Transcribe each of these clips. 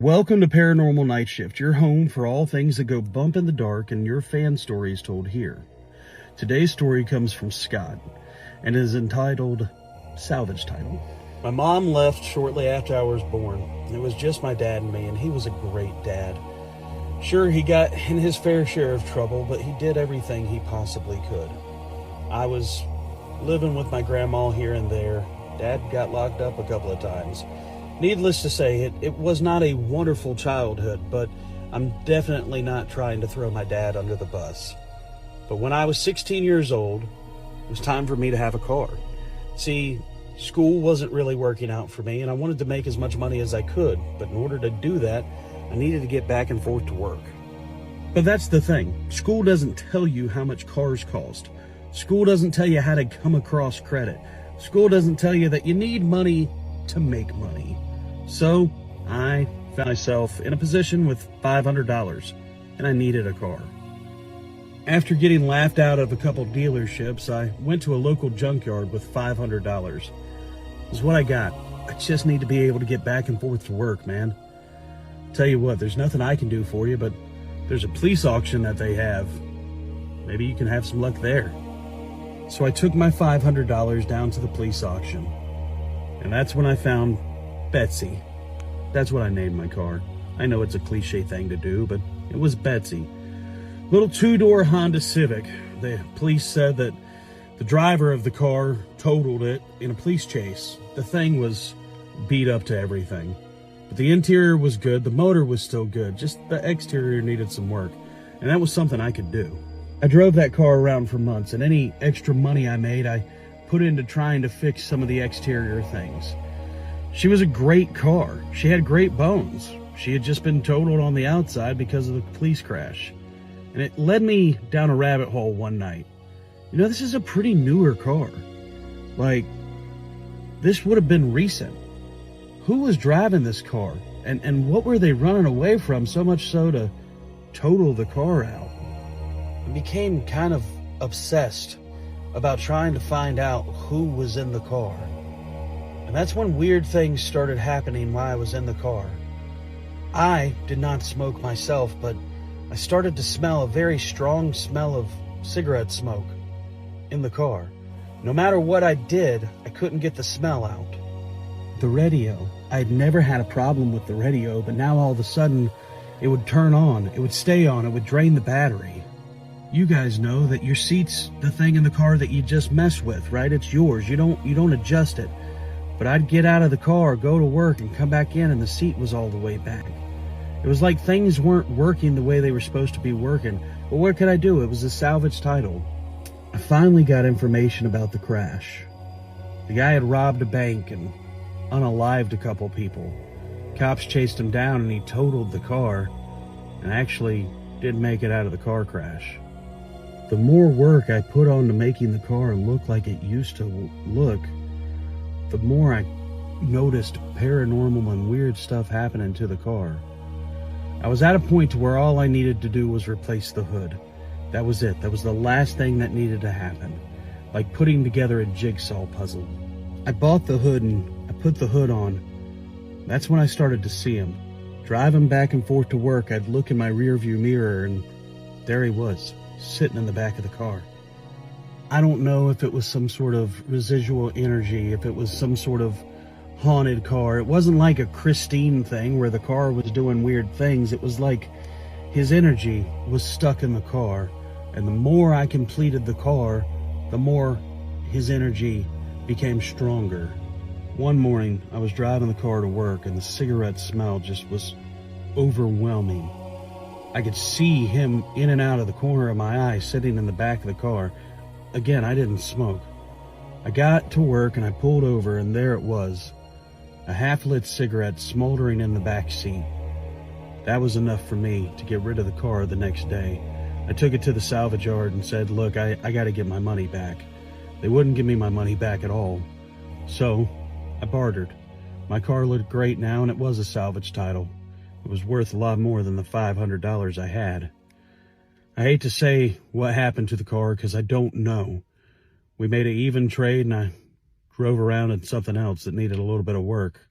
Welcome to Paranormal Nightshift, your home for all things that go bump in the dark and your fan stories told here. Today's story comes from Scott and is entitled Salvage Title. My mom left shortly after I was born. It was just my dad and me, and he was a great dad. Sure, he got in his fair share of trouble, but he did everything he possibly could. I was living with my grandma here and there. Dad got locked up a couple of times. Needless to say, it was not a wonderful childhood, but I'm definitely not trying to throw my dad under the bus. But when I was 16 years old, it was time for me to have a car. See, school wasn't really working out for me, and I wanted to make as much money as I could, but in order to do that, I needed to get back and forth to work. But that's the thing. School doesn't tell you how much cars cost. School doesn't tell you how to come across credit. School doesn't tell you that you need money to make money. So I found myself in a position with $500, and I needed a car. After getting laughed out of a couple dealerships, I went to a local junkyard with $500. This is what I got. I just need to be able to get back and forth to work, man. Tell you what, there's nothing I can do for you, but there's a police auction that they have. Maybe you can have some luck there. So I took my $500 down to the police auction, and that's when I found Betsy. That's what I named my car. I know it's a cliche thing to do, but it was Betsy. Little two-door Honda Civic. The police said that the driver of the car totaled it in a police chase. The thing was beat up to everything. But the interior was good, the motor was still good, just the exterior needed some work. And that was something I could do. I drove that car around for months, and any extra money I made, I put into trying to fix some of the exterior things. She was a great car. She had great bones. She had just been totaled on the outside because of the police crash. And it led me down a rabbit hole one night. You know, this is a pretty newer car. Like, this would have been recent. Who was driving this car? And what were they running away from so much so to total the car out? I became kind of obsessed about trying to find out who was in the car. And that's when weird things started happening while I was in the car. I did not smoke myself, but I started to smell a very strong smell of cigarette smoke in the car. No matter what I did, I couldn't get the smell out. The radio. I'd never had a problem with the radio, but now all of a sudden it would turn on, it would stay on, it would drain the battery. You guys know that your seat's the thing in the car that you just mess with, right? It's yours. You don't adjust it. But I'd get out of the car, go to work, and come back in, and the seat was all the way back. It was like things weren't working the way they were supposed to be working. But what could I do? It was a salvage title. I finally got information about the crash. The guy had robbed a bank and unalived a couple people. Cops chased him down, and he totaled the car, and actually didn't make it out of the car crash. The more work I put on to making the car look like it used to look, the more I noticed paranormal and weird stuff happening to the car. I was at a point to where all I needed to do was replace the hood. That was it. That was the last thing that needed to happen. Like putting together a jigsaw puzzle. I bought the hood and I put the hood on. That's when I started to see him. Driving back and forth to work, I'd look in my rearview mirror and there he was, sitting in the back of the car. I don't know if it was some sort of residual energy, if it was some sort of haunted car. It wasn't like a Christine thing where the car was doing weird things. It was like his energy was stuck in the car. And the more I completed the car, the more his energy became stronger. One morning, I was driving the car to work and the cigarette smell just was overwhelming. I could see him in and out of the corner of my eye sitting in the back of the car. Again, I didn't smoke. I got to work and I pulled over and there it was. A half-lit cigarette smoldering in the back seat. That was enough for me to get rid of the car the next day. I took it to the salvage yard and said, look, I got to get my money back. They wouldn't give me my money back at all. So I bartered. My car looked great now and it was a salvage title. It was worth a lot more than the $500 I had. I hate to say what happened to the car because I don't know. We made an even trade and I drove around in something else that needed a little bit of work.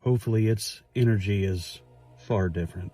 Hopefully its energy is far different.